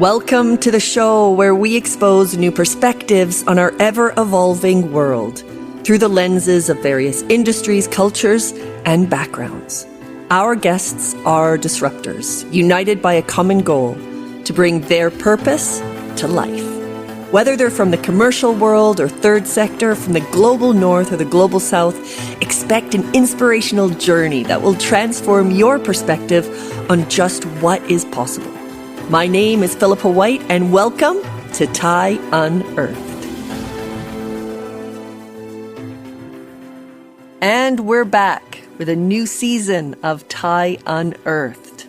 Welcome to the show where we expose new perspectives on our ever-evolving world through the lenses of various industries, cultures, and backgrounds. Our guests are disruptors, united by a common goal to bring their purpose to life. Whether they're from the commercial world or third sector, from the global north or the global south, expect an inspirational journey that will transform your perspective on just what is possible. My name is Philippa White, and welcome to Thai Unearthed. And we're back with a new season of Thai Unearthed.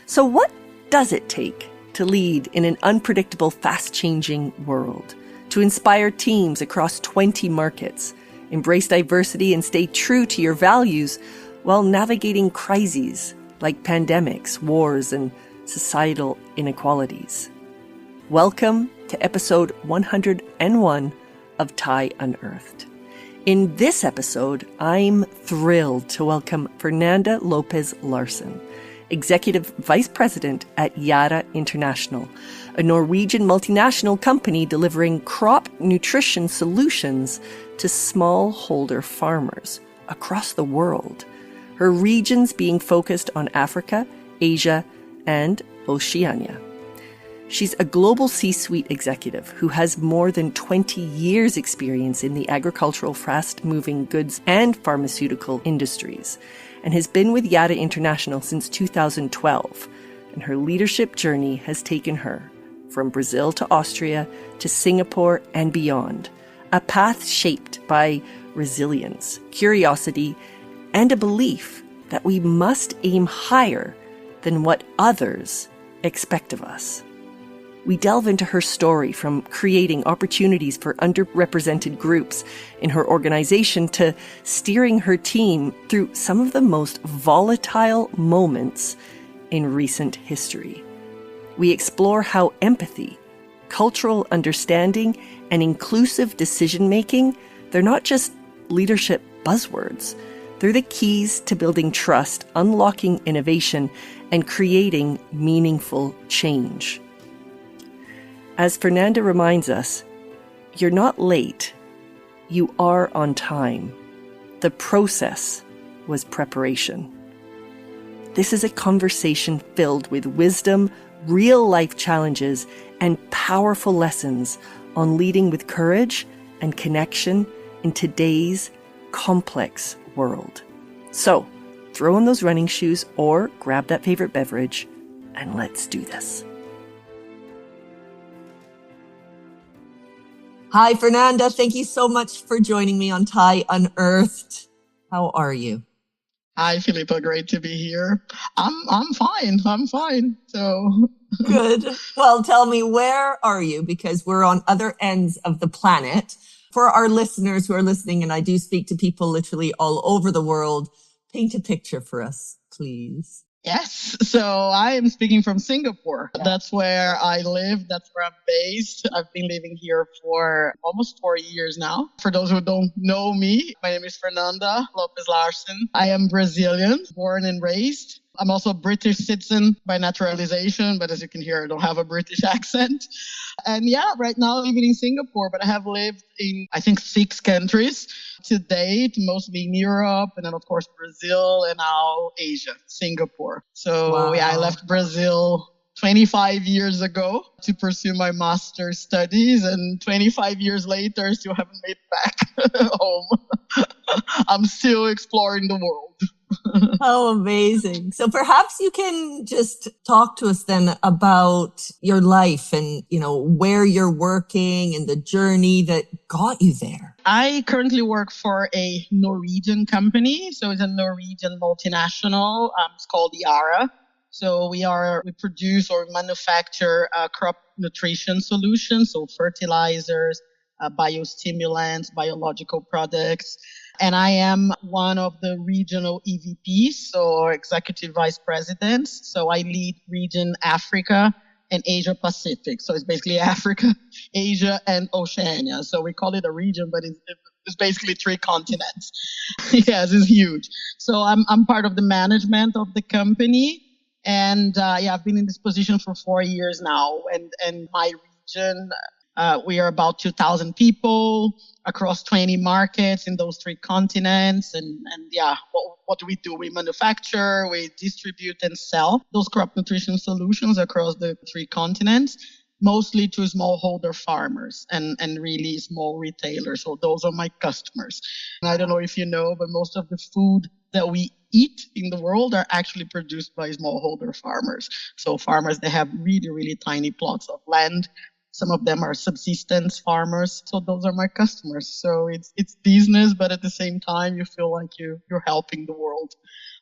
So what does it take to lead in an unpredictable, fast-changing world, to inspire teams across 20 markets, embrace diversity and stay true to your values while navigating crises like pandemics, wars, and societal inequalities? Welcome to episode 101 of Thai Unearthed. In this episode, I'm thrilled to welcome Fernanda Lopes Larsen, Executive Vice President at Yara International, a Norwegian multinational company delivering crop nutrition solutions to smallholder farmers across the world, her regions being focused on Africa, Asia, and Oceania. She's a global C-suite executive who has more than 20 years' experience in the agricultural, fast-moving goods and pharmaceutical industries, and has been with Yara International since 2012. And her leadership journey has taken her from Brazil to Austria to Singapore and beyond, a path shaped by resilience, curiosity, and a belief that we must aim higher than what others expect of us. We delve into her story from creating opportunities for underrepresented groups in her organization to steering her team through some of the most volatile moments in recent history. We explore how empathy, cultural understanding, and inclusive decision-making, they're not just leadership buzzwords. They're the keys to building trust, unlocking innovation, and creating meaningful change. As Fernanda reminds us, you're not late, you are on time. The process was preparation. This is a conversation filled with wisdom, real-life challenges, and powerful lessons on leading with courage and connection in today's complex world. So, throw on those running shoes or grab that favorite beverage, and let's do this. Hi, Fernanda. Thank you so much for joining me on Thai Unearthed. How are you? Hi, Philippa. Great to be here. I'm fine. So good. Well, tell me, where are you? Because we're on other ends of the planet. For our listeners who are listening, and I do speak to people literally all over the world, paint a picture for us, please. Yes. So I am speaking from Singapore. That's where I live. That's where I'm based. I've been living here for almost 4 years now. For those who don't know me, my name is Fernanda Lopes Larsen. I am Brazilian, born and raised. I'm also a British citizen by naturalization, but as you can hear, I don't have a British accent. And right now living in Singapore, but I have lived in, I think, 6 countries to date, mostly in Europe, and then of course Brazil, and now Asia, Singapore. So wow. I left Brazil 25 years ago to pursue my master's studies, and 25 years later, I still haven't made it back home. I'm still exploring the world. Oh, amazing. So perhaps you can just talk to us then about your life and, where you're working and the journey that got you there. I currently work for a Norwegian company. So it's a Norwegian multinational. It's called Yara. So we produce or manufacture crop nutrition solutions, so fertilizers, biostimulants, biological products. And I am one of the regional EVPs, so executive vice presidents. So I lead region Africa and Asia Pacific. So it's basically Africa, Asia, and Oceania. So we call it a region, but it's basically 3 continents. Yes, it's huge. So I'm part of the management of the company. And I've been in this position for 4 years now. And my region, we are about 2,000 people across 20 markets in those 3 continents. What do we do? We manufacture, we distribute and sell those crop nutrition solutions across the 3 continents, mostly to smallholder farmers and really small retailers. So those are my customers. And I don't know if you know, but most of the food that we eat in the world are actually produced by smallholder farmers. So farmers, they have really, really tiny plots of land. Some of them are subsistence farmers. So those are my customers. So it's business, but at the same time, you feel like you're helping the world.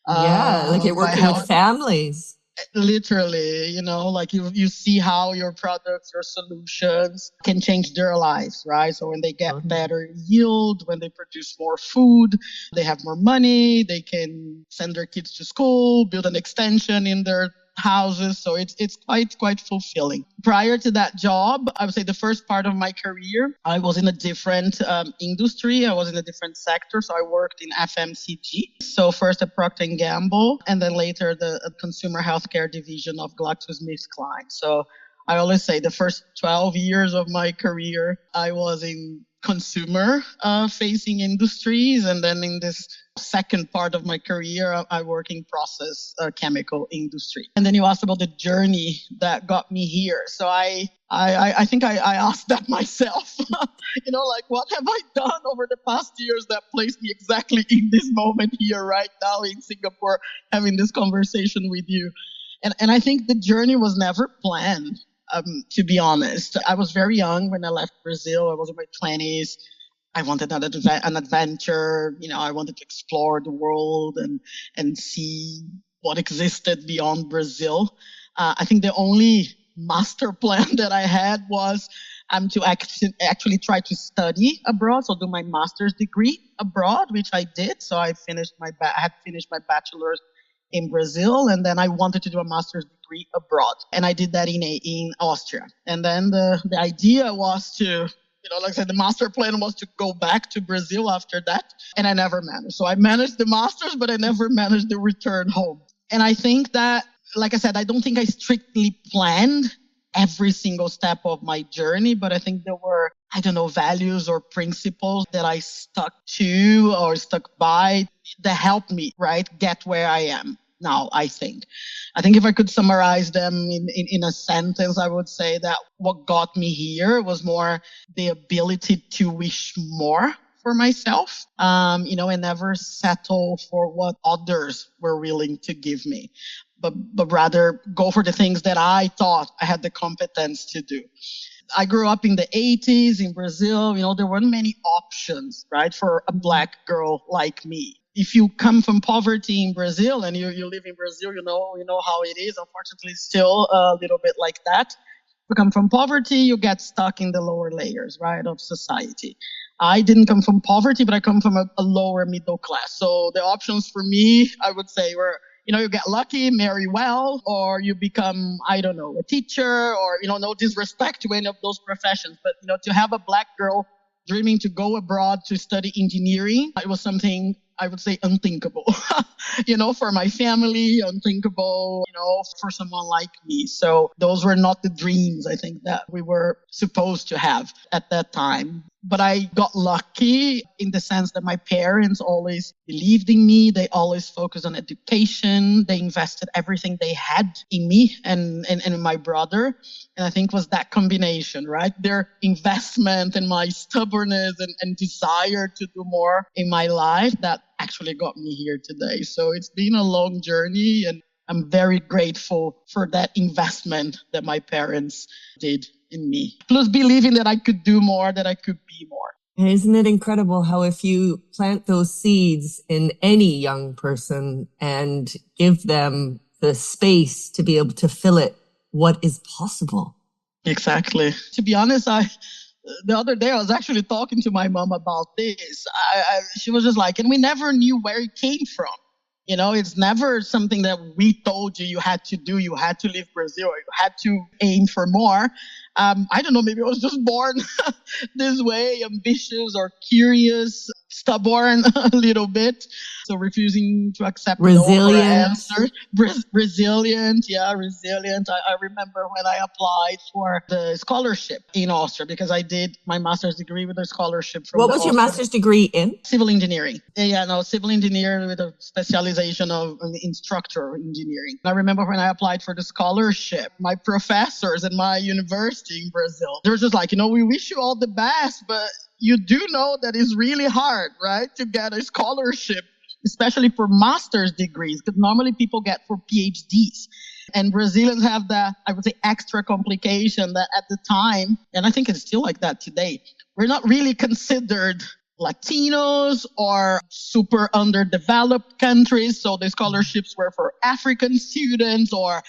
Yeah, like you're working with families. Literally, like you see how your products, your solutions can change their lives, right? So when they get better yield, when they produce more food, they have more money, they can send their kids to school, build an extension in their houses. So it's quite fulfilling. Prior to that job, I would say the first part of my career, I was in a different industry. I was in a different sector. So I worked in FMCG. So first at Procter & Gamble, and then later the consumer healthcare division of GlaxoSmithKline. So I always say the first 12 years of my career, I was in consumer facing industries. And then in this second part of my career, I work in process chemical industry. And then you asked about the journey that got me here. So I think I asked that myself, like what have I done over the past years that placed me exactly in this moment here right now in Singapore, having this conversation with you. And I think the journey was never planned. To be honest, I was very young when I left Brazil. I was in my 20s. I wanted an adventure. I wanted to explore the world and see what existed beyond Brazil. I think the only master plan that I had was to actually try to study abroad, so do my master's degree abroad, which I did. So I had finished my bachelor's in Brazil, and then I wanted to do a master's degree abroad. And I did that in Austria. And then the idea was to, like I said, the master plan was to go back to Brazil after that. And I never managed. So I managed the master's, but I never managed the return home. And I think that, like I said, I don't think I strictly planned every single step of my journey, but I think there were, values or principles that I stuck to or stuck by that helped me, right, get where I am now, I think. If I could summarize them in a sentence, I would say that what got me here was more the ability to wish more for myself, and never settle for what others were willing to give me, but rather go for the things that I thought I had the competence to do. I grew up in the 80s in Brazil. There weren't many options, right, for a Black girl like me. If you come from poverty in Brazil and you live in Brazil, you know how it is. Unfortunately, still a little bit like that. You come from poverty, you get stuck in the lower layers, right, of society. I didn't come from poverty, but I come from a lower middle class. So the options for me, I would say, were, you get lucky, marry well, or you become, a teacher, or, no disrespect to any of those professions. But, to have a Black girl dreaming to go abroad to study engineering, it was something I would say unthinkable, for my family, unthinkable, for someone like me. So those were not the dreams, I think, that we were supposed to have at that time. But I got lucky in the sense that my parents always believed in me. They always focused on education. They invested everything they had in me and in my brother. And I think it was that combination, right? Their investment and my stubbornness and desire to do more in my life that actually got me here today. So it's been a long journey, and I'm very grateful for that investment that my parents did in me. Plus believing that I could do more, that I could be more. And isn't it incredible how if you plant those seeds in any young person and give them the space to be able to fill it, what is possible? Exactly. To be honest, the other day I was actually talking to my mom about this. She was just like, and we never knew where it came from. It's never something that we told you had to do. You had to leave Brazil. You had to aim for more. I don't know, maybe I was just born this way, ambitious or curious. stubborn a little bit. So refusing to accept no for Resilient. answers. Resilient. Yeah, resilient. I remember when I applied for the scholarship in Austria because I did my master's degree with a scholarship from What the was your Austrian master's degree in? civil engineering. Yeah, no, civil engineering with a specialization of in structural engineering. I remember when I applied for the scholarship, my professors at my university in Brazil, they were just like, we wish you all the best, but you do know that it's really hard, right, to get a scholarship, especially for master's degrees, because normally people get for PhDs. And Brazilians have that, I would say, extra complication that at the time, and I think it's still like that today, we're not really considered Latinos or super underdeveloped countries. So the scholarships were for African students or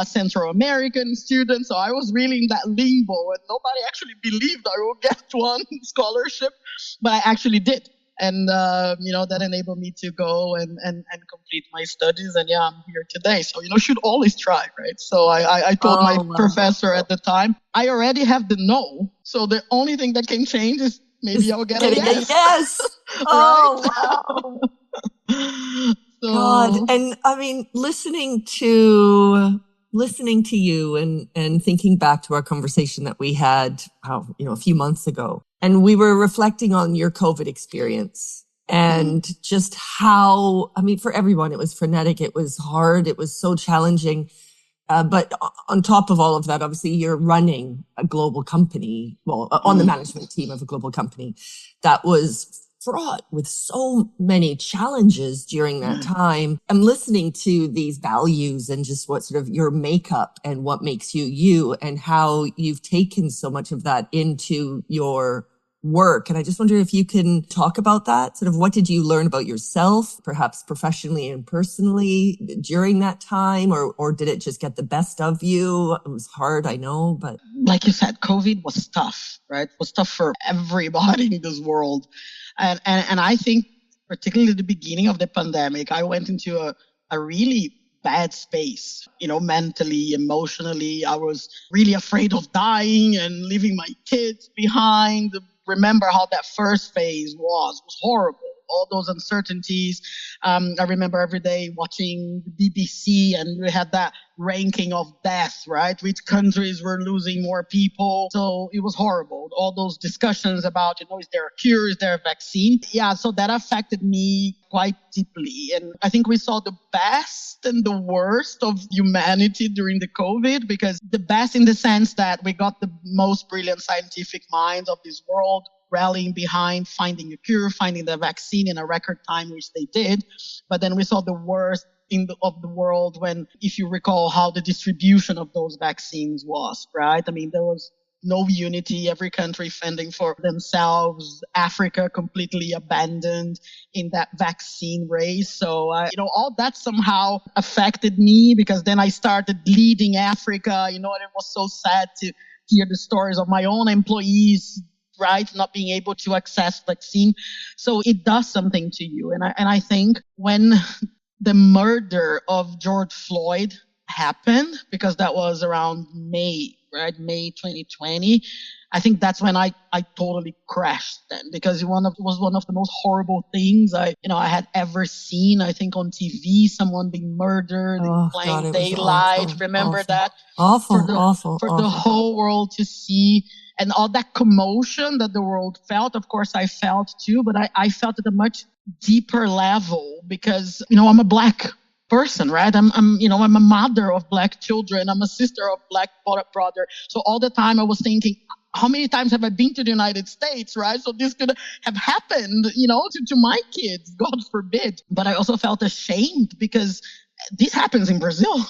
Central American students. So I was really in that limbo and nobody actually believed I would get one scholarship, but I actually did. And, that enabled me to go and complete my studies. And yeah, I'm here today. So, should always try, right? So I told my professor at the time, I already have the no. So the only thing that can change is maybe I'll get a yes. Oh, wow. So, God. And I mean, listening to you and thinking back to our conversation that we had, a few months ago, and we were reflecting on your COVID experience and just how, for everyone, it was frenetic. It was hard. It was so challenging. But on top of all of that, obviously, you're running a global company, on the management team of a global company that was fraught with so many challenges during that time. I'm listening to these values and just what sort of your makeup and what makes you you and how you've taken so much of that into your work. And I just wonder if you can talk about that. Sort of what did you learn about yourself, perhaps professionally and personally during that time, or did it just get the best of you? It was hard, I know, but like you said, COVID was tough, right? It was tough for everybody in this world. And I think particularly at the beginning of the pandemic, I went into a really bad space, mentally, emotionally. I was really afraid of dying and leaving my kids behind. Remember how that first phase was horrible. All those uncertainties. I remember every day watching the BBC and we had that ranking of death, right? Which countries were losing more people. So it was horrible. All those discussions about, is there a cure? Is there a vaccine? Yeah, so that affected me quite deeply. And I think we saw the best and the worst of humanity during the COVID, because the best in the sense that we got the most brilliant scientific minds of this world rallying behind finding a cure, finding the vaccine in a record time, which they did. But then we saw the worst of the world when, if you recall, how the distribution of those vaccines was, right? There was no unity, every country fending for themselves, Africa completely abandoned in that vaccine race. So, all that somehow affected me, because then I started leading Africa, and it was so sad to hear the stories of my own employees, right, not being able to access vaccine. So it does something to you. And I think when the murder of George Floyd happened, because that was around May 2020, I think that's when I totally crashed then, because it was one of the most horrible things I had ever seen. I think on TV, someone being murdered in plain daylight. Remember that? Awful. For the whole world to see. And all that commotion that the world felt, of course, I felt too, but I felt at a much deeper level because, I'm a Black person, right? I'm a mother of Black children. I'm a sister of Black brother. So all the time I was thinking, how many times have I been to the United States, right? So this could have happened, to my kids, God forbid. But I also felt ashamed because this happens in Brazil,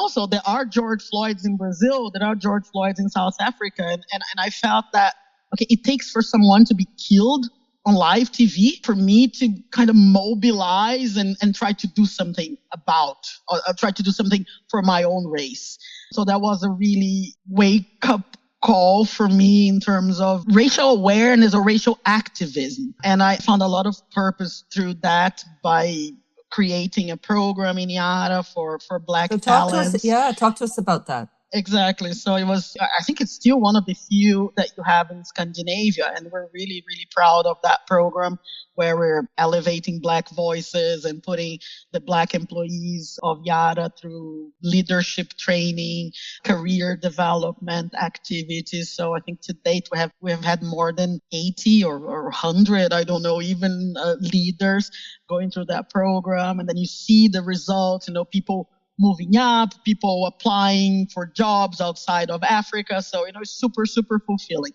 so there are George Floyds in Brazil, there are George Floyds in South Africa. And I felt that, okay, it takes for someone to be killed on live TV for me to kind of mobilize and try to do something about, or try to do something for my own race. So that was a really wake up call for me in terms of racial awareness or racial activism. And I found a lot of purpose through that by creating a program in Yara for Black talents. Talk to us about that. Exactly. So it was, I think it's still one of the few that you have in Scandinavia. And we're really, really proud of that program where we're elevating Black voices and putting the Black employees of Yara through leadership training, career development activities. So I think to date we have had more than 80 or 100, I don't know, even leaders going through that program. And then you see the results, people moving up, people applying for jobs outside of Africa. So, it's super, super fulfilling.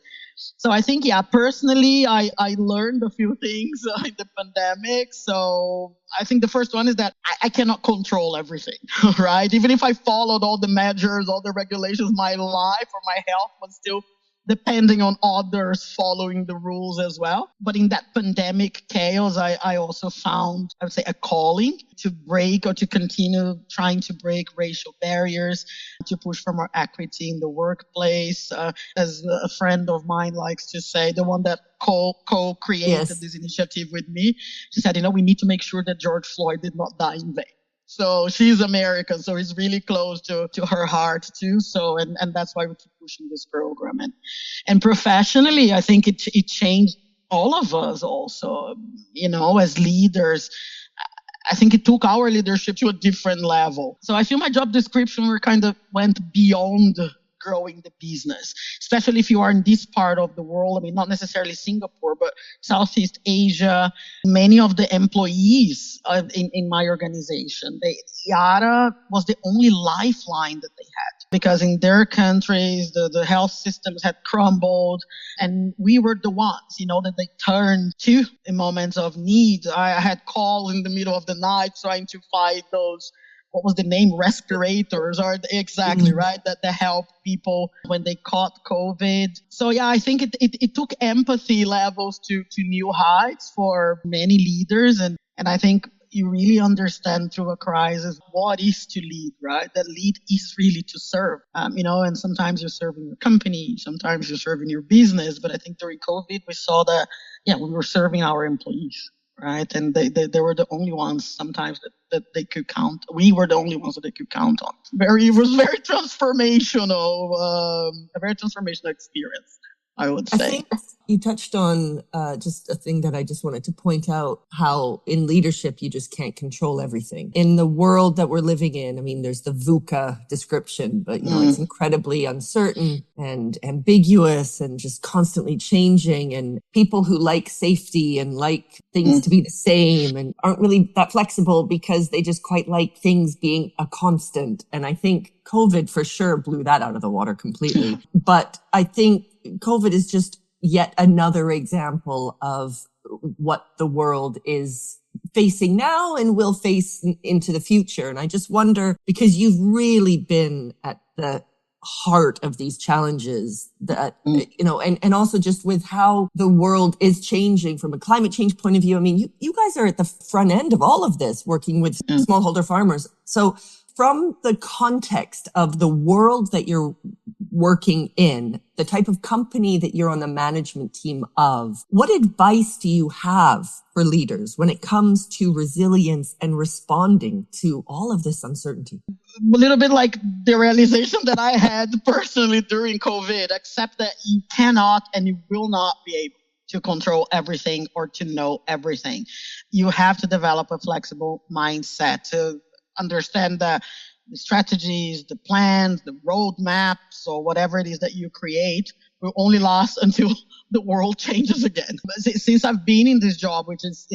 So I think, personally, I learned a few things in the pandemic. So I think the first one is that I cannot control everything, right? Even if I followed all the measures, all the regulations, my life or my health was still depending on others following the rules as well. But in that pandemic chaos, I also found, I would say, a calling to break or to continue trying to break racial barriers, to push for more equity in the workplace. As a friend of mine likes to say, the one that co-created this initiative with me, she said, we need to make sure that George Floyd did not die in vain. So she's American, so it's really close to her heart too. So, and that's why we keep pushing this program. And professionally, I think it changed all of us also, as leaders. I think it took our leadership to a different level. So I feel my job description kind of went beyond growing the business, especially if you are in this part of the world. I mean, not necessarily Singapore, but Southeast Asia. Many of the employees in my organization, Yara was the only lifeline that they had, because in their countries, the health systems had crumbled, and we were the ones, that they turned to in moments of need. I had calls in the middle of the night trying to fight those, what was the name, respirators, or exactly, right, that help people when they caught COVID. So I think it took empathy levels to new heights for many leaders. And I think you really understand through a crisis what is to lead, right? That lead is really to serve, and sometimes you're serving your company, sometimes you're serving your business. But I think during COVID, we saw that, we were serving our employees. Right. And they were the only ones sometimes that they could count. We were the only ones that they could count on. It was very transformational, a very transformational experience, I would say. I think you touched on just a thing that I just wanted to point out, how in leadership, you just can't control everything. In the world that we're living in, I mean, there's the VUCA description, but, it's incredibly uncertain and ambiguous and just constantly changing. And people who like safety and like things to be the same and aren't really that flexible because they just quite like things being a constant. And I think COVID for sure blew that out of the water completely. But I think COVID is just yet another example of what the world is facing now and will face into the future. And I just wonder, because you've really been at the heart of these challenges that, and also just with how the world is changing from a climate change point of view. I mean, you guys are at the front end of all of this, working with smallholder farmers. So from the context of the world that you're working in, the type of company that you're on the management team of, what advice do you have for leaders when it comes to resilience and responding to all of this uncertainty? A little bit like the realization that I had personally during COVID, accept that you cannot and you will not be able to control everything or to know everything. You have to develop a flexible mindset to understand that the strategies, the plans, the roadmaps, or whatever it is that you create will only last until the world changes again. Since I've been in this job, which is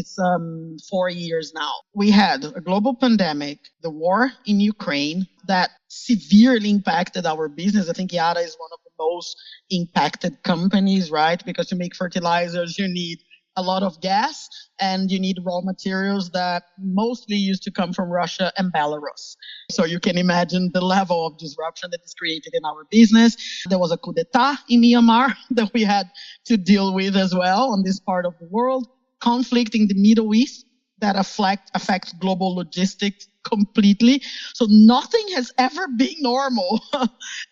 4 years now, we had a global pandemic, the war in Ukraine that severely impacted our business. I think Yara is one of the most impacted companies, right? Because to make fertilizers, you need a lot of gas and you need raw materials that mostly used to come from Russia and Belarus. So you can imagine the level of disruption that is created in our business. There was a coup d'etat in Myanmar that we had to deal with as well on this part of the world. Conflict in the Middle East that affects global logistics completely. So nothing has ever been normal.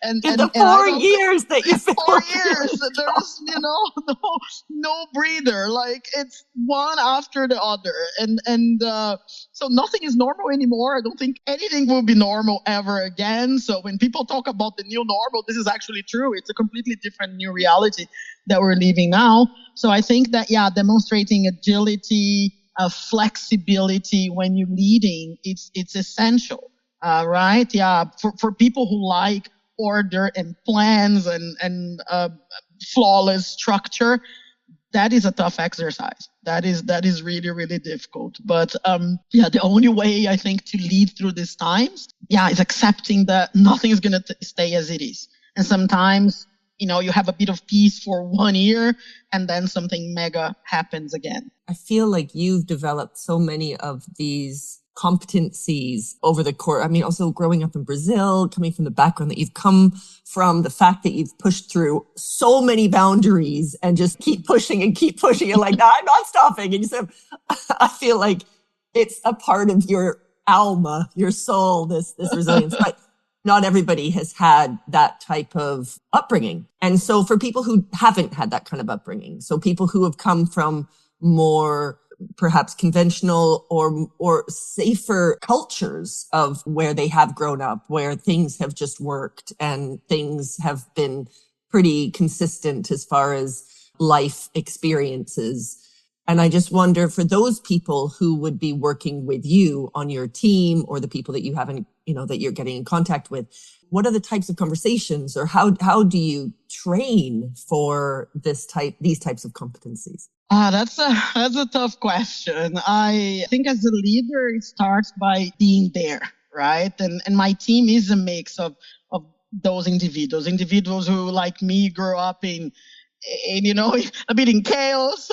In the 4 years that you've been 4 years, there's, no breather. Like it's one after the other. So nothing is normal anymore. I don't think anything will be normal ever again. So when people talk about the new normal, this is actually true. It's a completely different new reality that we're living now. So I think that, demonstrating agility, flexibility when you're leading, it's essential, right? Yeah, for people who like order and plans and flawless structure, that is a tough exercise. That is really, really difficult. But the only way I think to lead through these times, is accepting that nothing is going to stay as it is. And sometimes, you have a bit of peace for 1 year and then something mega happens again. I feel like you've developed so many of these competencies over the course. I mean, also growing up in Brazil, coming from the background that you've come from, the fact that you've pushed through so many boundaries and just keep pushing and keep pushing. You're like, no, I'm not stopping. And you said, I feel like it's a part of your alma, your soul, this resilience. But not everybody has had that type of upbringing. And so for people who haven't had that kind of upbringing, so people who have come from more perhaps conventional or safer cultures of where they have grown up, where things have just worked and things have been pretty consistent as far as life experiences. And I just wonder, for those people who would be working with you on your team, or the people that you haven't, that you're getting in contact with, what are the types of conversations, or how do you train for these types of competencies? That's a tough question. I think as a leader, it starts by being there, right? And my team is a mix of those individuals who, like me, grew up in a bit in chaos,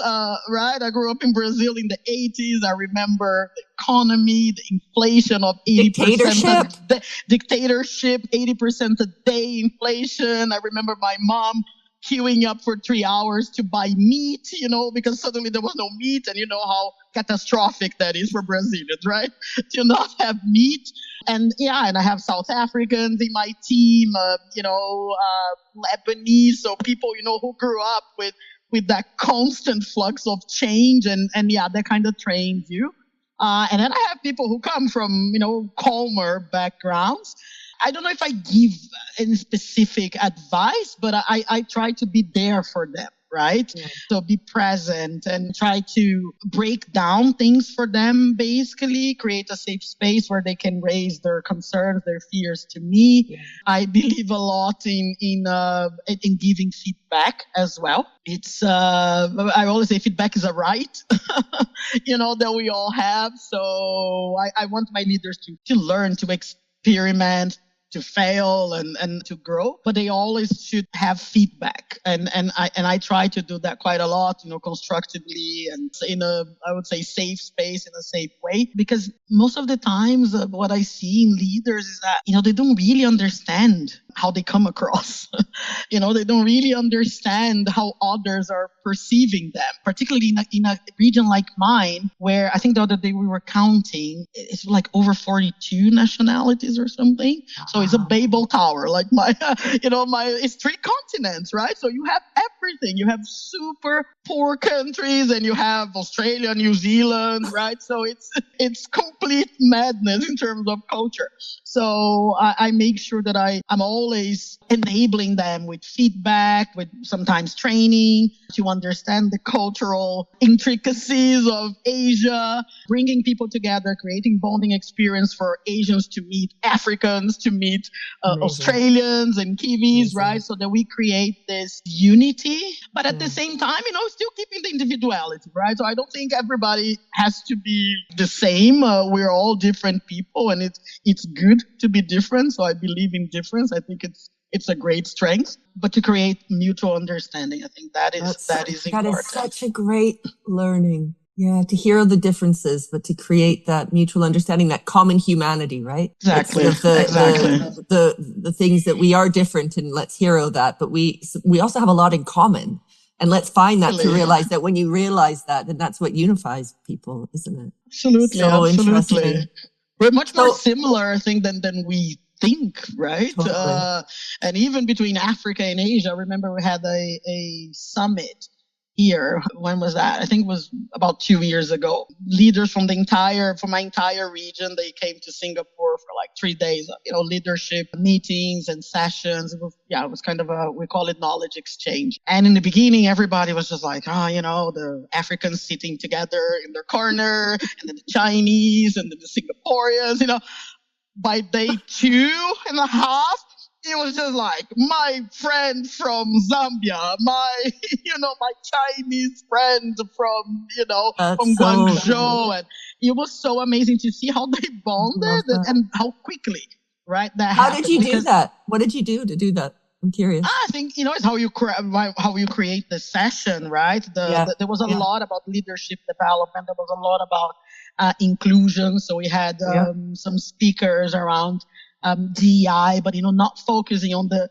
right? I grew up in Brazil in the 80s. I remember the economy, the inflation of 80%. Dictatorship, 80% a day inflation. I remember my mom queuing up for 3 hours to buy meat, because suddenly there was no meat. And you know how catastrophic that is for Brazilians, right? To not have meat. And I have South Africans in my team, Lebanese. So people, who grew up with that constant flux of change and that kind of trains you. And then I have people who come from, calmer backgrounds. I don't know if I give any specific advice, but I try to be there for them, right? Yeah. So be present and try to break down things for them, basically create a safe space where they can raise their concerns, their fears to me. Yeah. I believe a lot in giving feedback as well. It's, I always say feedback is a right, that we all have. So I want my leaders to learn, to experiment, to fail and to grow, but they always should have feedback. And I try to do that quite a lot, constructively and in a, I would say, safe space, in a safe way. Because most of the times what I see in leaders is that, they don't really understand how they come across. They don't really understand how others are perceiving them, particularly in a region like mine, where I think the other day we were counting, it's like over 42 nationalities or something. So it's a Babel Tower, like it's 3 continents, right? So you have everything. You have super poor countries and you have Australia, New Zealand, right? So it's complete madness in terms of culture. So I make sure that I'm always enabling them with feedback, with sometimes training to understand the cultural intricacies of Asia, bringing people together, creating bonding experience for Asians to meet Africans, to meet Australians and Kiwis, right? So that we create this unity, but at the same time, still keeping the individuality, right? So I don't think everybody has to be the same. We're all different people, and it's good to be different. So I believe in difference. I think it's a great strength, but to create mutual understanding, I think that is important. That is such a great learning. Yeah, to hear the differences, but to create that mutual understanding, that common humanity, right? Exactly. The things that we are different, and let's hero that. But we also have a lot in common. And let's find that to Really. realize that when you realize that, then that's what unifies people, isn't it? Absolutely, So absolutely. interesting. We're much more similar, I think, than we think, right? Totally. And even between Africa and Asia, I remember we had a summit here. When was that? I think it was about 2 years ago. Leaders from my entire region, they came to Singapore for like 3 days, leadership meetings and sessions. It was kind of we call it knowledge exchange. And in the beginning, everybody was just like, the Africans sitting together in their corner, and then the Chinese, and then the Singaporeans, By day 2.5, it was just like my friend from Zambia, my Chinese friend from Guangzhou, and it was so amazing to see how they bonded and how quickly, right? That how happened. did you do that? What did you do to do that? I'm curious. I think it's how you create the session, right? There was a lot about leadership development. There was a lot about inclusion. So we had some speakers around DEI, but not focusing on the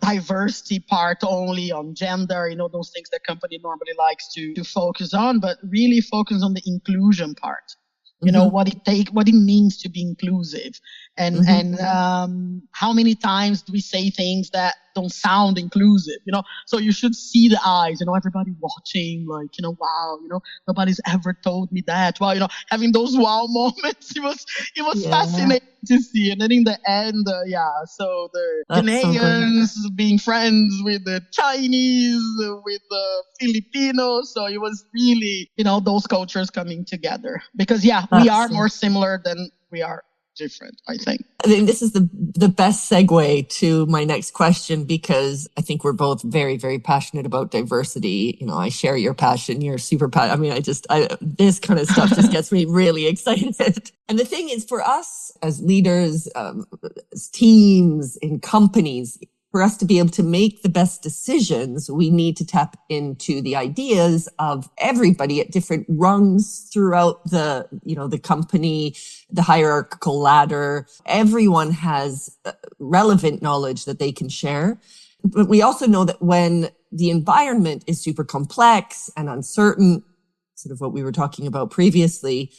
diversity part only, on gender, those things that company normally likes to focus on, but really focus on the inclusion part. What it means to be inclusive, and how many times do we say things that don't sound inclusive? So you should see the eyes. Everybody watching, like, wow, nobody's ever told me that. Wow, having those wow moments. It was fascinating to see. And then in the end, so the Ghanaians being friends with the Chinese, with the Filipinos. So it was really, those cultures coming together, because we are more similar than we are different, I think. I think this is the best segue to my next question, because I think we're both very, very passionate about diversity. I share your passion. You're super passionate. I mean, this kind of stuff just gets me really excited. And the thing is, for us as leaders, as teams, in companies, for us to be able to make the best decisions, we need to tap into the ideas of everybody at different rungs throughout the company, the hierarchical ladder. Everyone has relevant knowledge that they can share. But we also know that when the environment is super complex and uncertain, sort of what we were talking about previously,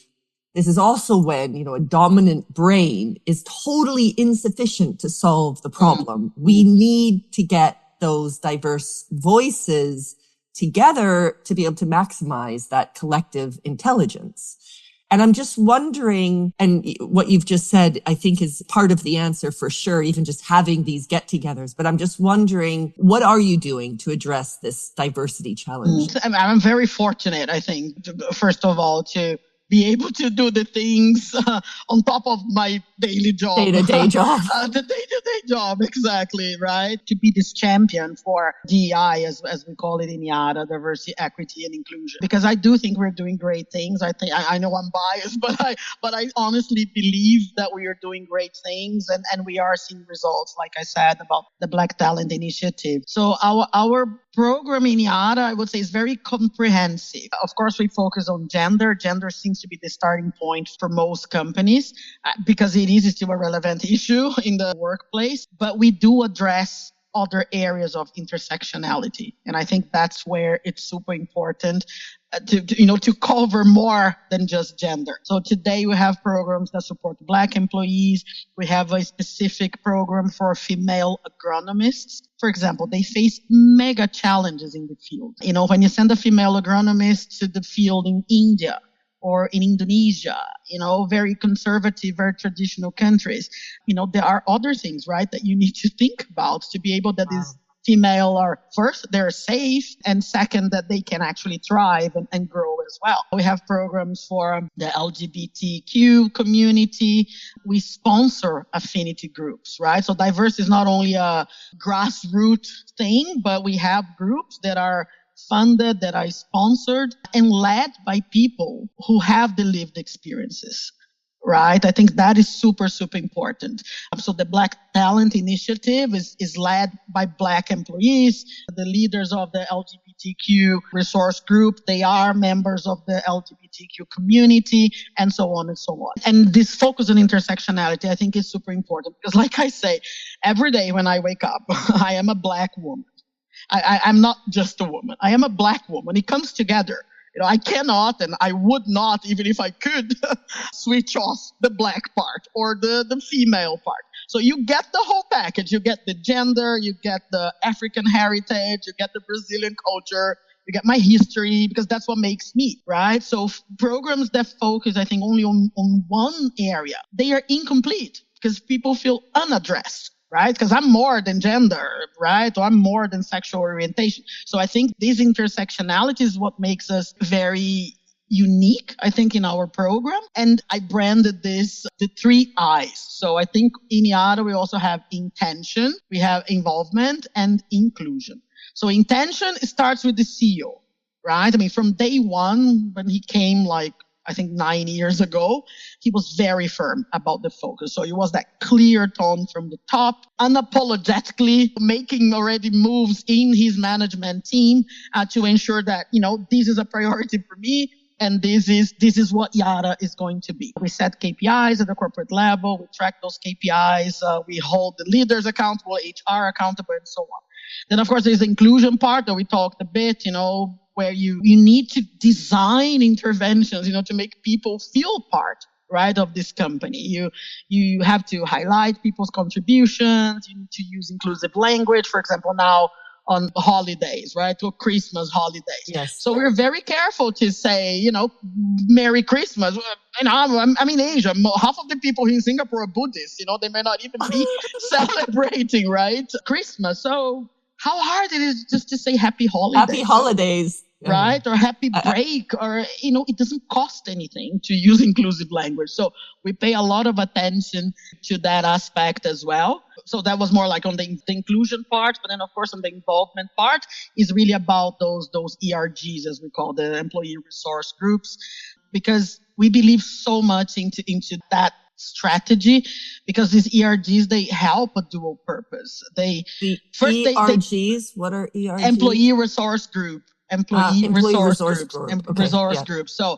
this is also when, a dominant brain is totally insufficient to solve the problem. We need to get those diverse voices together to be able to maximize that collective intelligence. And I'm just wondering, and what you've just said, I think is part of the answer for sure, even just having these get-togethers. But I'm just wondering, what are you doing to address this diversity challenge? I'm very fortunate, I think, first of all, to be able to do the things on top of my daily job. Day-to-day job. The day-to-day job, exactly, right? To be this champion for DEI, as we call it in Yara, diversity, equity, and inclusion. Because I do think we're doing great things. I know I'm biased, but I honestly believe that we are doing great things, and we are seeing results, like I said, about the Black Talent Initiative. So our program in Yara, I would say, is very comprehensive. Of course, we focus on gender. Gender seems to be the starting point for most companies because it is still a relevant issue in the workplace. But we do address other areas of intersectionality. And I think that's where it's super important to cover more than just gender. So today we have programs that support Black employees. We have a specific program for female agronomists. For example, they face mega challenges in the field. When you send a female agronomist to the field in India or in Indonesia, very conservative, very traditional countries, there are other things, right, that you need to think about to be able that these female are, first, they're safe, and second, that they can actually thrive and grow as well. We have programs for the LGBTQ community. We sponsor affinity groups, right? So diverse is not only a grassroots thing, but we have groups that are funded, that are sponsored and led by people who have the lived experiences, right? I think that is super, super important. So the Black Talent Initiative is led by Black employees. The leaders of the LGBTQ resource group, they are members of the LGBTQ community, and so on and so on. And this focus on intersectionality, I think, is super important because, like I say, every day when I wake up, I am a Black woman. I'm not just a woman. I am a Black woman. It comes together. I cannot, and I would not, even if I could, switch off the Black part or the female part. So you get the whole package. You get the gender, you get the African heritage, you get the Brazilian culture, you get my history, because that's what makes me, right? So programs that focus, I think, only on one area, they are incomplete because people feel unaddressed. Right? Because I'm more than gender, right? Or I'm more than sexual orientation. So I think this intersectionality is what makes us very unique, I think, in our program. And I branded this the 3 I's. So I think in Yara, we also have intention, we have involvement, and inclusion. So intention starts with the CEO, right? I mean, from day one, when he came I think 9 years ago, he was very firm about the focus. So it was that clear tone from the top, unapologetically making already moves in his management team to ensure that, this is a priority for me. And this is what Yara is going to be. We set KPIs at the corporate level. We track those KPIs. We hold the leaders accountable, HR accountable, and so on. Then, of course, there's the inclusion part that we talked a bit, where you need to design interventions, to make people feel part, right, of this company. You have to highlight people's contributions. You need to use inclusive language, for example, now on holidays, right, or Christmas holidays. Yes. So we're very careful to say, Merry Christmas. I'm in Asia. Half of the people in Singapore are Buddhists. They may not even be celebrating, right, Christmas. So how hard it is just to say Happy Holidays. Happy Holidays. Right? Or happy break, or, it doesn't cost anything to use inclusive language. So we pay a lot of attention to that aspect as well. So that was more like on the inclusion part. But then, of course, on the involvement part is really about those ERGs, as we call the employee resource groups, because we believe so much into that strategy, because these ERGs, they help a dual purpose. ERGs, what are ERGs? Employee resource group. Employee resource groups. So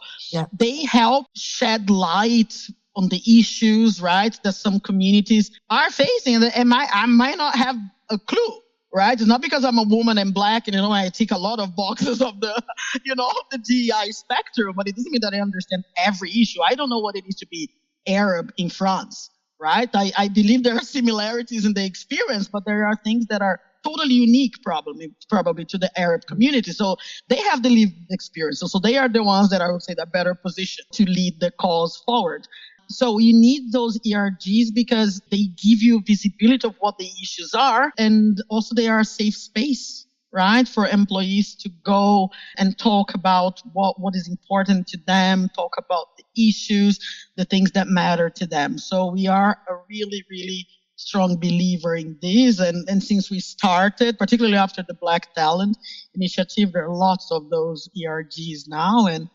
they help shed light on the issues, right, that some communities are facing. And I might not have a clue, right? It's not because I'm a woman and Black and, I tick a lot of boxes of the, the DEI spectrum, but it doesn't mean that I understand every issue. I don't know what it is to be Arab in France, right? I believe there are similarities in the experience, but there are things that are totally unique probably to the Arab community. So they have the lived experience. So they are the ones that I would say are better positioned to lead the cause forward. So you need those ERGs because they give you visibility of what the issues are. And also they are a safe space, right, for employees to go and talk about what is important to them, talk about the issues, the things that matter to them. So we are a really, really strong believer in this. And since we started, particularly after the Black Talent Initiative, there are lots of those ERGs now. And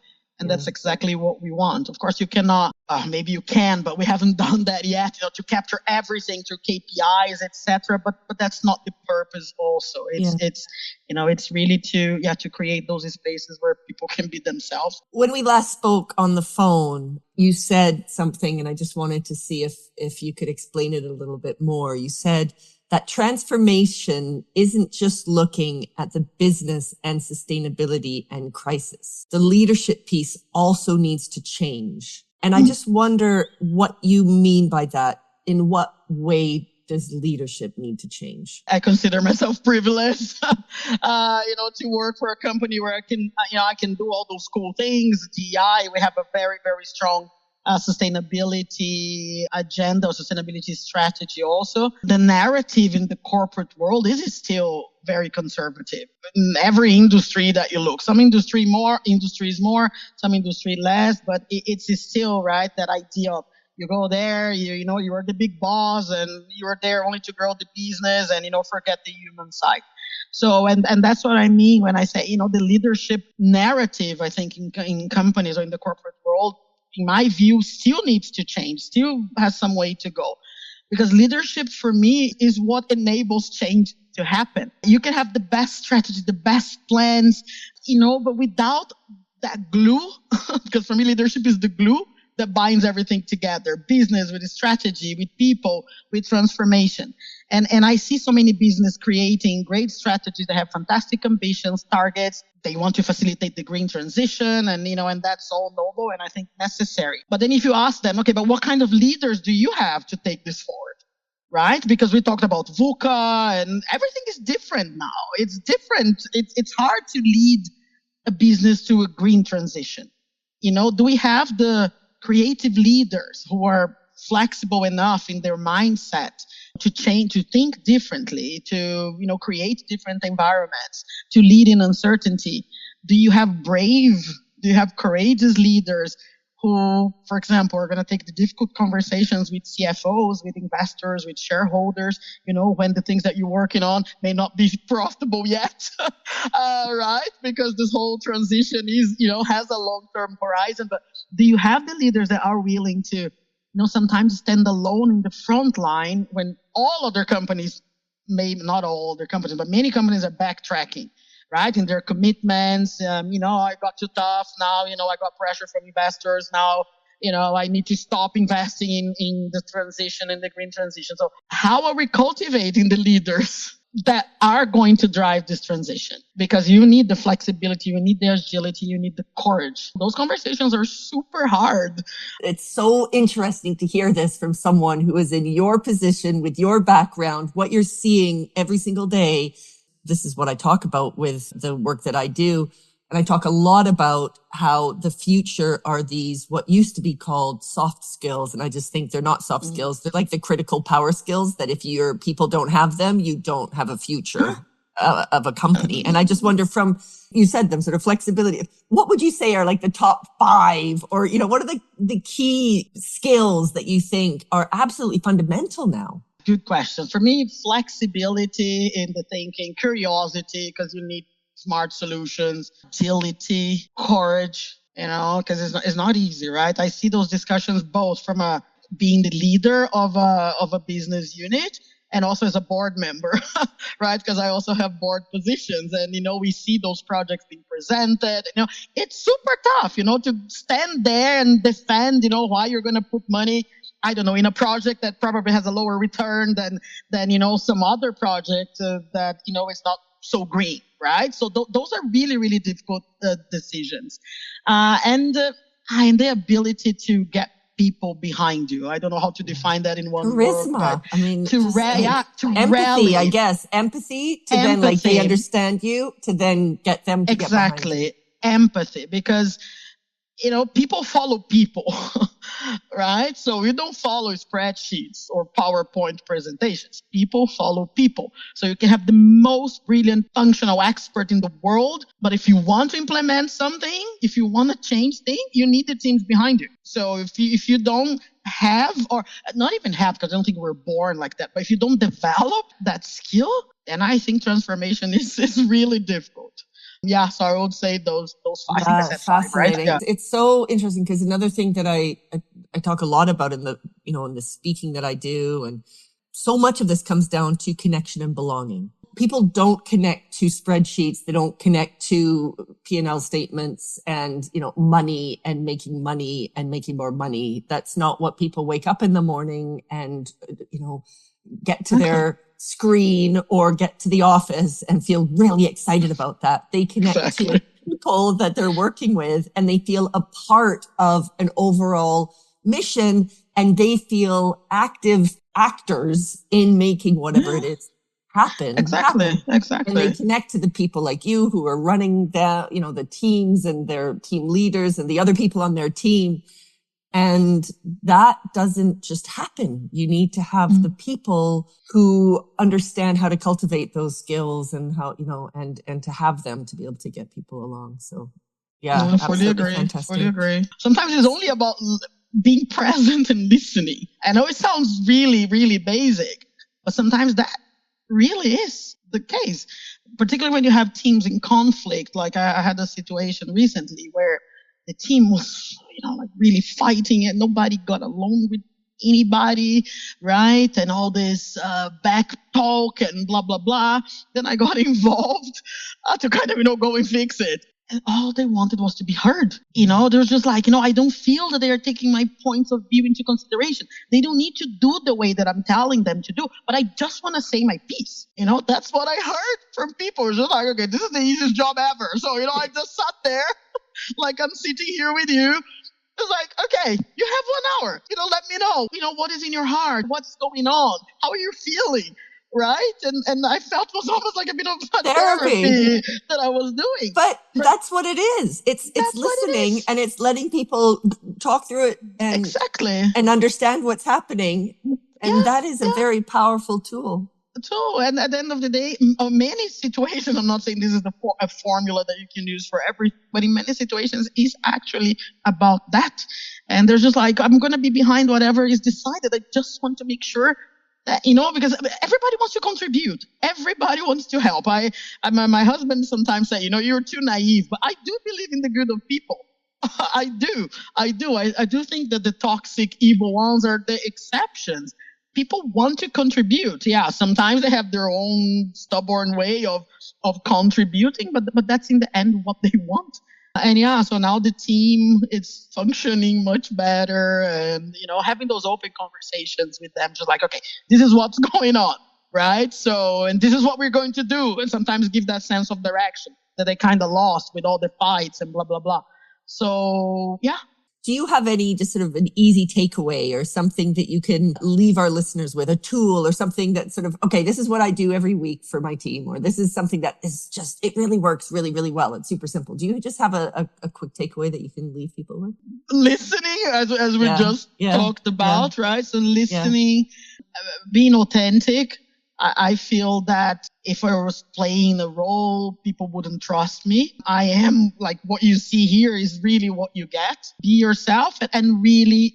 that's exactly what we want. Of course, you cannot, maybe you can, but we haven't done that yet, to capture everything through KPIs, etc. But that's not the purpose also. It's really to create those spaces where people can be themselves. When we last spoke on the phone, you said something, and I just wanted to see if you could explain it a little bit more. You said that transformation isn't just looking at the business and sustainability and crisis. The leadership piece also needs to change. And I just wonder what you mean by that. In what way does leadership need to change? I consider myself privileged, to work for a company where I can do all those cool things. DEI, we have a very, very strong sustainability agenda or sustainability strategy also. The narrative in the corporate world is still very conservative. In every industry that you look, some industries more, some industry less, but it's still, right, that idea of you go there, you are the big boss and you are there only to grow the business and, forget the human side. So, and that's what I mean when I say, the leadership narrative, I think in companies or in the corporate world, in my view, still needs to change, still has some way to go. Because leadership for me is what enables change to happen. You can have the best strategy, the best plans, but without that glue, because for me leadership is the glue, that binds everything together. Business with strategy, with people, with transformation. And I see so many business creating great strategies that have fantastic ambitions, targets. They want to facilitate the green transition and that's all noble and I think necessary. But then if you ask them, okay, but what kind of leaders do you have to take this forward? Right? Because we talked about VUCA and everything is different now. It's different. It's hard to lead a business to a green transition. Do we have the creative leaders who are flexible enough in their mindset to change, to think differently, to, create different environments, to lead in uncertainty? Do you have courageous leaders who, for example, are going to take the difficult conversations with CFOs, with investors, with shareholders, when the things that you're working on may not be profitable yet, right? Because this whole transition is, has a long-term horizon. But do you have the leaders that are willing to, sometimes stand alone in the front line when all other companies, maybe not all other companies, but many companies are backtracking? Right? In their commitments, I got too tough. Now, I got pressure from investors. Now, I need to stop investing in the transition, in the green transition. So how are we cultivating the leaders that are going to drive this transition? Because you need the flexibility, you need the agility, you need the courage. Those conversations are super hard. It's so interesting to hear this from someone who is in your position with your background, what you're seeing every single day. This is what I talk about with the work that I do. And I talk a lot about how the future are these, what used to be called soft skills. And I just think they're not soft skills. They're like the critical power skills that if your people don't have them, you don't have a future of a company. And I just wonder you said them, sort of flexibility. What would you say are like the top 5 or, what are the key skills that you think are absolutely fundamental now? Good question. For me, flexibility in the thinking, curiosity, because you need smart solutions, agility, courage, because it's not easy, right? I see those discussions both from being the leader of a business unit and also as a board member, right? Because I also have board positions and, we see those projects being presented. It's super tough, to stand there and defend, why you're going to put money, I don't know, in a project that probably has a lower return than some other project that, is not so green, right? So those are really, really difficult decisions. And the ability to get people behind you. I don't know how to define that in one word. Charisma. I mean, to empathy, rally. I guess. Empathy to then they understand you, to then get them to get behind you. Empathy, because people follow people, right? So you don't follow spreadsheets or PowerPoint presentations. People follow people. So you can have the most brilliant functional expert in the world, but if you want to implement something, if you want to change things, you need the teams behind you. So if you don't have, or not even have, because I don't think we're born like that, but if you don't develop that skill, then I think transformation is really difficult. Yeah, so I would say those 5. Yeah, fascinating. Right? It's so interesting because another thing that I talk a lot about in the speaking that I do, and so much of this comes down to connection and belonging. People don't connect to spreadsheets. They don't connect to P&L statements and, money and making more money. That's not what people wake up in the morning and, get to their screen or get to the office and feel really excited about that. They connect to people that they're working with and they feel a part of an overall mission and they feel active actors in making whatever it is happen. Exactly. And they connect to the people like you who are running the teams and their team leaders and the other people on their team. And that doesn't just happen. You need to have the people who understand how to cultivate those skills and how, and to have them to be able to get people along. So yeah, I fully agree. Fantastic. Fully agree. Sometimes it's only about being present and listening. I know it sounds really, really basic, but sometimes that really is the case, particularly when you have teams in conflict. Like I had a situation recently where the team was, really fighting and nobody got along with anybody, right? And all this back talk and blah, blah, blah. Then I got involved to kind of, go and fix it. And all they wanted was to be heard. They were just like, I don't feel that they are taking my points of view into consideration. They don't need to do the way that I'm telling them to do, but I just want to say my piece. That's what I heard from people. It's just like, okay, this is the easiest job ever. So, I just sat there like I'm sitting here with you. It's like, okay, you have 1 hour. Let me know, what is in your heart? What's going on? How are you feeling? Right? And I felt it was almost like a bit of therapy that I was doing. But that's what it is. It's listening and it's letting people talk through it and exactly and understand what's happening. And that is a very powerful tool. And at the end of the day, many situations, I'm not saying this is a formula that you can use for everything, but in many situations, it's actually about that. And there's just like, I'm going to be behind whatever is decided. I just want to make sure that, because everybody wants to contribute. Everybody wants to help. My husband sometimes say, you're too naive, but I do believe in the good of people. I do. I do think that the toxic, evil ones are the exceptions. People want to contribute. Yeah, sometimes they have their own stubborn way of contributing, but that's in the end what they want. And so now the team is functioning much better and, having those open conversations with them, just like, okay, this is what's going on, right? So, and this is what we're going to do. And sometimes give that sense of direction that they kind of lost with all the fights and blah, blah, blah. So, yeah. Do you have any just sort of an easy takeaway or something that you can leave our listeners with, a tool or something that sort of, okay, this is what I do every week for my team, or this is something that is just, it really works really, really well. It's super simple. Do you just have a quick takeaway that you can leave people with? Listening, as we just talked about, right? So listening, being authentic. I feel that if I was playing a role, people wouldn't trust me. I am like what you see here is really what you get. Be yourself and really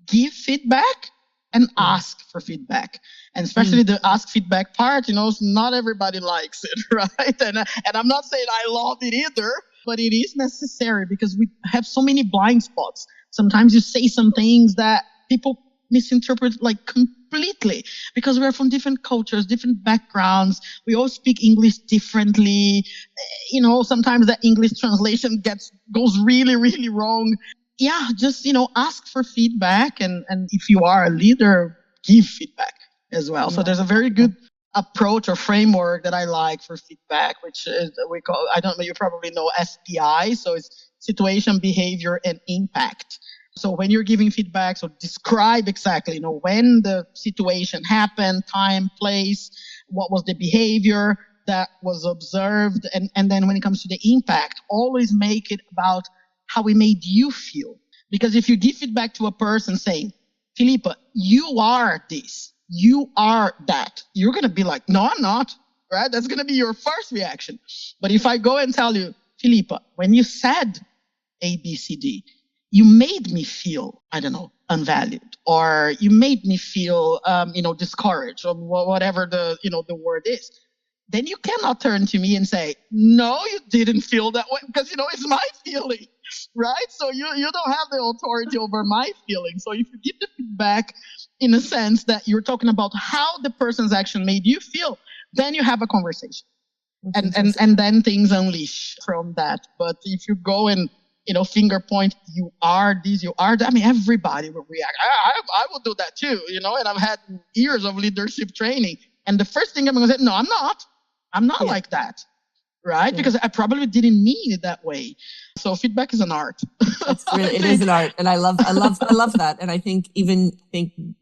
give feedback and ask for feedback. And especially the ask feedback part, not everybody likes it, right? And I'm not saying I love it either, but it is necessary because we have so many blind spots. Sometimes you say some things that people misinterpret like completely because we're from different cultures, different backgrounds. We all speak English differently. Sometimes the English translation goes really, really wrong. Yeah, just, ask for feedback. And if you are a leader, give feedback as well. Yeah. So there's a very good approach or framework that I like for feedback, which is I don't know, you probably know SBI. So it's situation, behavior, and impact. So when you're giving feedback, so describe exactly, when the situation happened, time, place, what was the behavior that was observed. And then when it comes to the impact, always make it about how it made you feel. Because if you give feedback to a person saying, Filipa, you are this, you are that, you're going to be like, no, I'm not, right? That's going to be your first reaction. But if I go and tell you, Filipa, when you said A, B, C, D, you made me feel, I don't know, unvalued, or you made me feel, discouraged, or whatever the word is. Then you cannot turn to me and say, no, you didn't feel that way, because, it's my feeling, right? So you don't have the authority over my feeling. So if you give the feedback in a sense that you're talking about how the person's action made you feel, then you have a conversation. And then things unleash from that. But if you go and finger point, you are this, you are that. I mean, everybody will react. I will do that too, and I've had years of leadership training. And the first thing I'm going to say, no, I'm not. I'm not like that, right? Yeah. Because I probably didn't mean it that way. So feedback is an art. It is an art, and I love that. And I think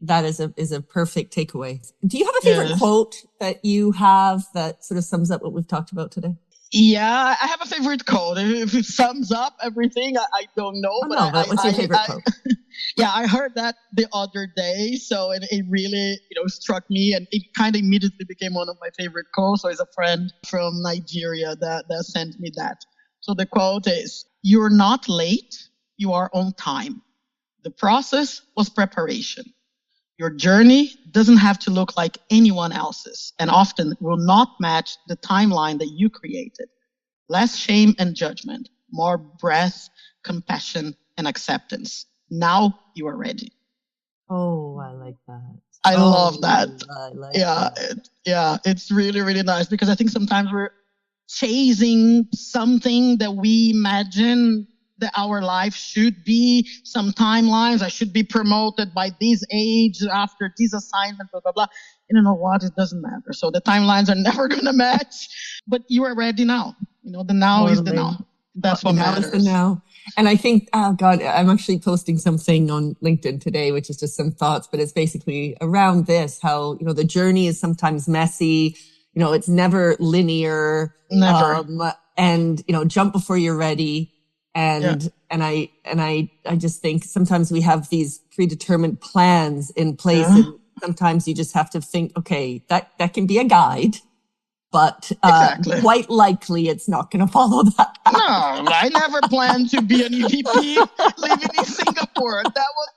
that is a perfect takeaway. Do you have a favorite quote that you have that sort of sums up what we've talked about today? Yeah, I have a favorite quote. If it sums up everything, I don't know. But what's your favorite quote? Yeah, I heard that the other day, so it really, struck me, and it kind of immediately became one of my favorite quotes. So it's a friend from Nigeria that sent me that. So the quote is, "You're not late, you are on time. The process was preparation. Your journey doesn't have to look like anyone else's, and often will not match the timeline that you created. Less shame and judgment, more breath, compassion, and acceptance. Now you are ready." Oh, I like that. I love that. I like that. It's really, really nice, because I think sometimes we're chasing something that we imagine that our life should be, some timelines. I should be promoted by this age after this assignment, blah, blah, blah. And you know what? It doesn't matter. So the timelines are never going to match, but you are ready now. The now is the now. That's what matters. Now is the now. And I think, oh God, I'm actually posting something on LinkedIn today, which is just some thoughts, but it's basically around this, how, the journey is sometimes messy. It's never linear. Never. And, jump before you're ready. And I just think sometimes we have these predetermined plans in place, and sometimes you just have to think, okay, that can be a guide, but exactly. Quite likely it's not going to follow that path. No, I never planned to be an EVP living in Singapore. That was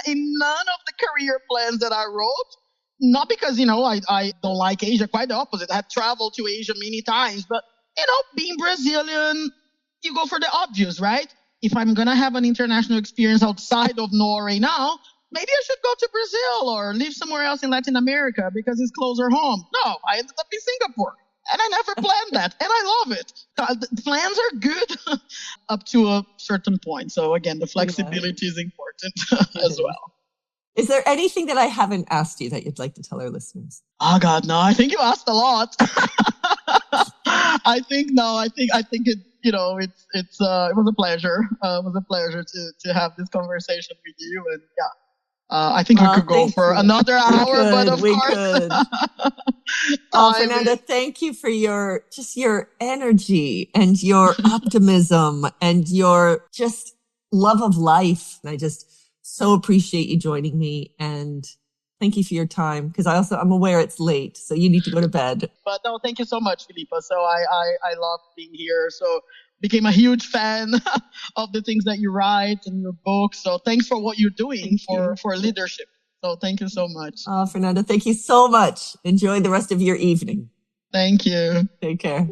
in none of the career plans that I wrote. Not because, I don't like Asia, quite the opposite. I've traveled to Asia many times, but, being Brazilian, you go for the obvious, right? If I'm going to have an international experience outside of Norway now, maybe I should go to Brazil or live somewhere else in Latin America because it's closer home. No, I ended up in Singapore. And I never planned that. And I love it. The plans are good up to a certain point. So again, the flexibility is important as well. Is there anything that I haven't asked you that you'd like to tell our listeners? Oh God, no. I think you asked a lot. I think it, it was a pleasure. It was a pleasure to have this conversation with you. And I think we could go for another hour, but of course. Fernanda, thank you for your energy and your optimism and your just love of life. And I just so appreciate you joining me, and thank you for your time, because I'm aware it's late, so you need to go to bed. But no, thank you so much, Filipa. So I love being here. So became a huge fan of the things that you write and your books. So thanks for what you're doing for leadership. So thank you so much. Oh, Fernanda, thank you so much. Enjoy the rest of your evening. Thank you. Take care.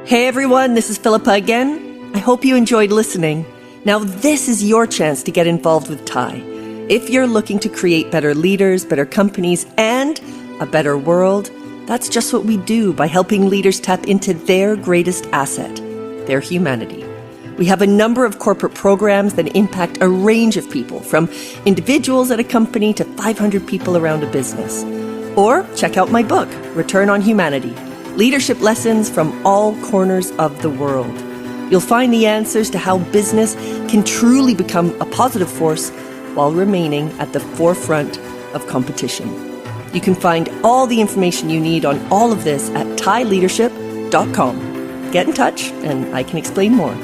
Hey everyone, this is Philippa again. I hope you enjoyed listening. Now this is your chance to get involved with TIE. If you're looking to create better leaders, better companies, and a better world, that's just what we do by helping leaders tap into their greatest asset, their humanity. We have a number of corporate programs that impact a range of people, from individuals at a company to 500 people around a business. Or check out my book, Return on Humanity, Leadership Lessons from All Corners of the World. You'll find the answers to how business can truly become a positive force while remaining at the forefront of competition. You can find all the information you need on all of this at TIEleadership.com. Get in touch and I can explain more.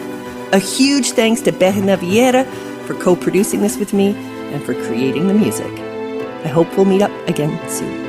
A huge thanks to Fernanda Vieira for co-producing this with me and for creating the music. I hope we'll meet up again soon.